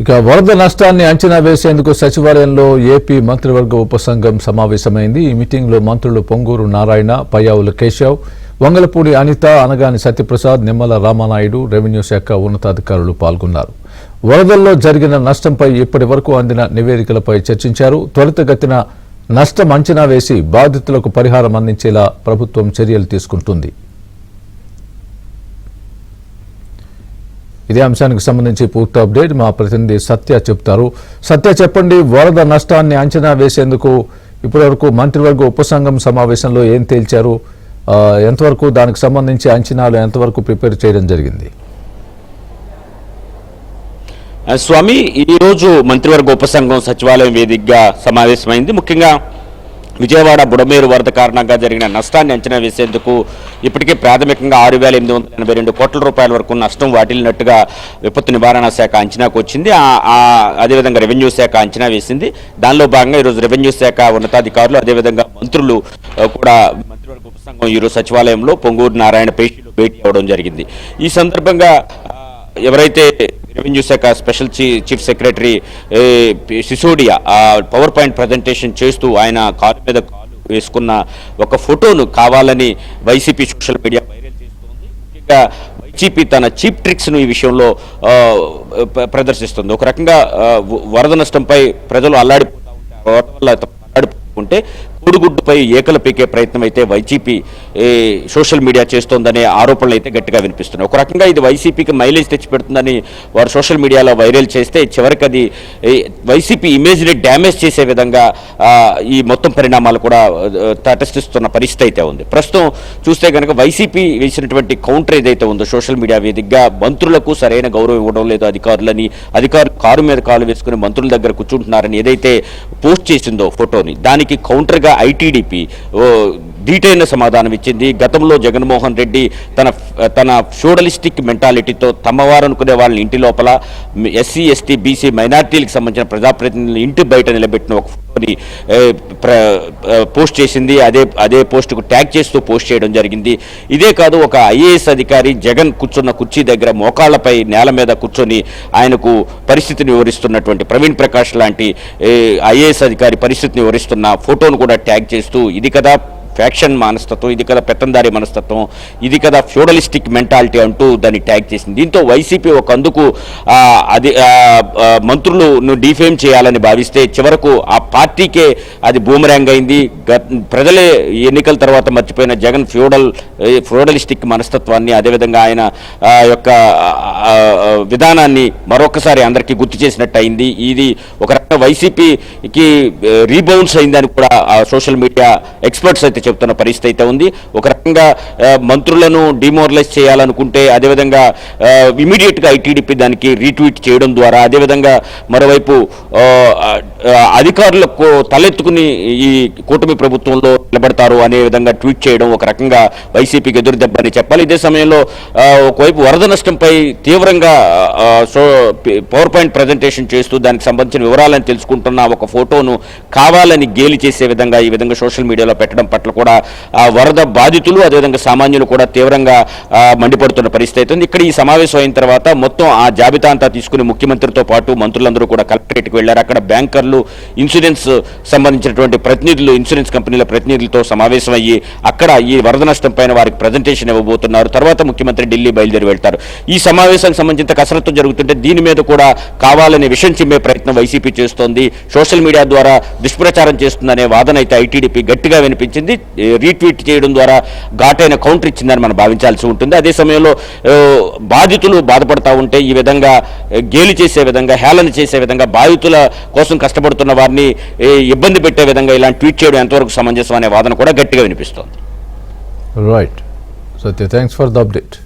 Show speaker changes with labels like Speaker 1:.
Speaker 1: ఇక వరద నష్టాన్ని అంచనా వేసేందుకు సచివాలయంలో ఏపీ మంత్రివర్గ ఉపసంఘం సమావేశమైంది. ఈ మీటింగ్లో మంత్రులు పొంగూరు నారాయణ, పయ్యావుల కేశవ్, వంగలపూడి అనిత, అనగాని సత్యప్రసాద్, నిమ్మల రామానాయుడు, రెవెన్యూ శాఖ ఉన్నతాధికారులు పాల్గొన్నారు. వరదల్లో జరిగిన నష్టంపై ఇప్పటి వరకు అందిన నివేదికలపై చర్చించారు. త్వరితగతిన నష్టం అంచనా వేసి బాధితులకు పరిహారం అందించేలా ప్రభుత్వం చర్యలు తీసుకుంటుంది. ఇదే అంశానికి సంబంధించి పూర్తి అప్డేట్ మా ప్రతినిధి సత్య చెప్తారు. సత్య, చెప్పండి, వరద నష్టాన్ని అంచనా వేసేందుకు ఇప్పటివరకు మంత్రివర్గ ఉపసంఘం సమావేశంలో ఏం తేల్చారు? ఎంతవరకు దానికి సంబంధించి అంచనాలు ఎంతవరకు ప్రిపేర్ చేయడం జరిగింది?
Speaker 2: స్వామి, ఈరోజు మంత్రివర్గ ఉపసంఘం సచివాలయం వేదికగా సమావేశమైంది. ముఖ్యంగా విజయవాడ బుడమేరు వరద కారణంగా జరిగిన నష్టాన్ని అంచనా వేసేందుకు ఇప్పటికే ప్రాథమికంగా 6,882 కోట్ల రూపాయల వరకు నష్టం వాటిల్లినట్టుగా విపత్తు నివారణ శాఖ అంచనాకు వచ్చింది. అదేవిధంగా రెవెన్యూ శాఖ అంచనా వేసింది. దానిలో భాగంగా ఈరోజు రెవెన్యూ శాఖ ఉన్నతాధికారులు అదేవిధంగా మంత్రులు కూడా మంత్రివర్గ ఉపసంఘం ఈరోజు సచివాలయంలో పొంగూరు నారాయణ పేషీలు భేటీ అవ్వడం జరిగింది. ఈ సందర్భంగా ఎవరైతే రెవెన్యూ శాఖ special chief secretary Sisodia power point presentation చేస్తూ ఆయన కాలు మీద కాలు వేసుకున్న ఒక ఫోటోను కావాలని వైసీపీ సోషల్ మీడియా వైరల్ చేస్తోంది. ముఖ్యంగా వైసీపీ తన చీప్ ట్రిక్స్ను ఈ విషయంలో ప్రదర్శిస్తుంది. ఒక రకంగా వరద నష్టంపై ప్రజలు అల్లాడిపోతుంటే కోడిగుడ్డుపై ఏకలు పీకే ప్రయత్నం అయితే వైసీపీ సోషల్ మీడియా చేస్తోందనే ఆరోపణలు అయితే గట్టిగా వినిపిస్తున్నాయి. ఒక రకంగా ఇది వైసీపీకి మైలేజ్ తెచ్చిపెడుతుందని వారు సోషల్ మీడియాలో వైరల్ చేస్తే చివరికి అది వైసీపీ ఇమేజ్ని డ్యామేజ్ చేసే విధంగా ఈ మొత్తం పరిణామాలు కూడా తటస్థిస్తున్న పరిస్థితి అయితే ఉంది. ప్రస్తుతం చూస్తే కనుక వైసీపీ వేసినటువంటి కౌంటర్ ఏదైతే ఉందో సోషల్ మీడియా వేదికగా మంత్రులకు సరైన గౌరవం ఇవ్వడం లేదు, అధికారులు కారు మీద కాలు వేసుకుని మంత్రుల దగ్గర కూర్చుంటున్నారని ఏదైతే పోస్ట్ చేసిందో ఫోటోని, దానికి కౌంటర్గా ఐటీడీపీ డీటెయిల్ సమాధానం ఇచ్చింది. గతంలో జగన్మోహన్ రెడ్డి తన ఫ్యూడలిస్టిక్ మెంటాలిటీతో తమవారు అనుకునే వాళ్ళని ఇంటి లోపల ఎస్సీ, ఎస్టీ, బీసీ, మైనార్టీలకు సంబంధించిన ప్రజాప్రతినిధులు ఇంటి బయట నిలబెట్టిన ఒక ఫోటోని పోస్ట్ చేసింది. అదే పోస్టుకు ట్యాగ్ చేస్తూ పోస్ట్ చేయడం జరిగింది. ఇదే కాదు, ఒక ఐఏఎస్ అధికారి జగన్ కూర్చున్న కుర్చీ దగ్గర మోకాళ్లపై నేల మీద కూర్చొని ఆయనకు పరిస్థితిని వివరిస్తున్నటువంటి ప్రవీణ్ ప్రకాష్ లాంటి ఐఏఎస్ అధికారి పరిస్థితిని వివరిస్తున్న ఫోటోను కూడా ట్యాగ్ చేస్తూ ఇది కదా ఫ్యాక్షన్ మనస్తత్వం, ఇది కదా పెత్తందారి మనస్తత్వం, ఇది కదా ఫ్యూడలిస్టిక్ మెంటాలిటీ అంటూ దాన్ని ట్యాగ్ చేసింది. దీంతో వైసీపీ ఒక అందుకు మంత్రులను డిఫేమ్ చేయాలని భావిస్తే చివరకు ఆ పార్టీకే అది బూమరాంగ్ అయింది. ప్రజలే ఎన్నికల తర్వాత మర్చిపోయిన జగన్ ఫ్యూడలిస్టిక్ మనస్తత్వాన్ని అదేవిధంగా ఆయన యొక్క విధానాన్ని మరొకసారి అందరికీ గుర్తు చేసినట్టు అయింది. ఇది ఒక రకంగా వైసీపీకి రీబౌన్స్ అయిందని కూడా సోషల్ మీడియా ఎక్స్పర్ట్స్ అయితే చెప్తున్న పరిస్థితి అయితే ఉంది. ఒక రకంగా మంత్రులను డిమోరలైజ్ చేయాలనుకుంటే అదేవిధంగా ఇమీడియట్గా ఐటీడీపీ దానికి రీట్వీట్ చేయడం ద్వారా అదేవిధంగా మరోవైపు అధికారులకు తలెత్తుకుని ఈ కూటమి ప్రభుత్వంలో నిలబడతారు అనే విధంగా ట్వీట్ చేయడం ఒక రకంగా వైసీపీకి ఎదురు దెబ్బని చెప్పాలి. ఇదే సమయంలో ఒకవైపు వరద నష్టంపై తీవ్రంగా పవర్ పాయింట్ ప్రజెంటేషన్ చేస్తూ దానికి సంబంధించిన వివరాలను తెలుసుకుంటున్న ఒక ఫోటోను కావాలని గేలి చేసే విధంగా ఈ విధంగా సోషల్ మీడియాలో పెట్టడం పట్ల కూడా వరద బాధితులు అదేవిధంగా సామాన్యులు కూడా తీవ్రంగా మండిపడుతున్న పరిస్థితి అవుతుంది. ఇక్కడ ఈ సమావేశం అయిన తర్వాత మొత్తం ఆ జాబితా అంతా తీసుకుని ముఖ్యమంత్రితో పాటు మంత్రులందరూ కూడా కలెక్టరేట్కి వెళ్లారు. అక్కడ బ్యాంకర్లు, ఇన్సూరెన్స్ సంబంధించినటువంటి ప్రతినిధులు, ఇన్సూరెన్స్ కంపెనీల ప్రతినిధులతో సమావేశం అయ్యి అక్కడ ఈ వరద నష్టం పైన వారికి ప్రజెంటేషన్ ఇవ్వబోతున్నారు. తర్వాత ముఖ్యమంత్రి ఢిల్లీ బయలుదేరి వెళ్తారు. ఈ సమావేశానికి సంబంధించిన కసరత్తు జరుగుతుంటే దీని మీద కూడా కావాలని విషం చిమ్మే ప్రయత్నం వైసీపీ చేస్తోంది, సోషల్ మీడియా ద్వారా దుష్ప్రచారం చేస్తుందనే వాదన అయితే ఐటీడీపీ గట్టిగా వినిపించింది. రీట్వీట్ చేయడం ద్వారా ఘాటైన కౌంటర్ ఇచ్చిందని మనం భావించాల్సి ఉంటుంది. అదే సమయంలో బాధితులు బాధపడతా ఉంటే ఈ విధంగా గేలి చేసే విధంగా, హేళన చేసే విధంగా, బాధితుల కోసం కష్టపడుతున్న వారిని ఇబ్బంది పెట్టే విధంగా ఇలాంటి ట్వీట్ చేయడం ఎంతవరకు సమంజసం అనే వాదన కూడా గట్టిగా వినిపిస్తోంది.
Speaker 1: Right Satya, thanks for the update.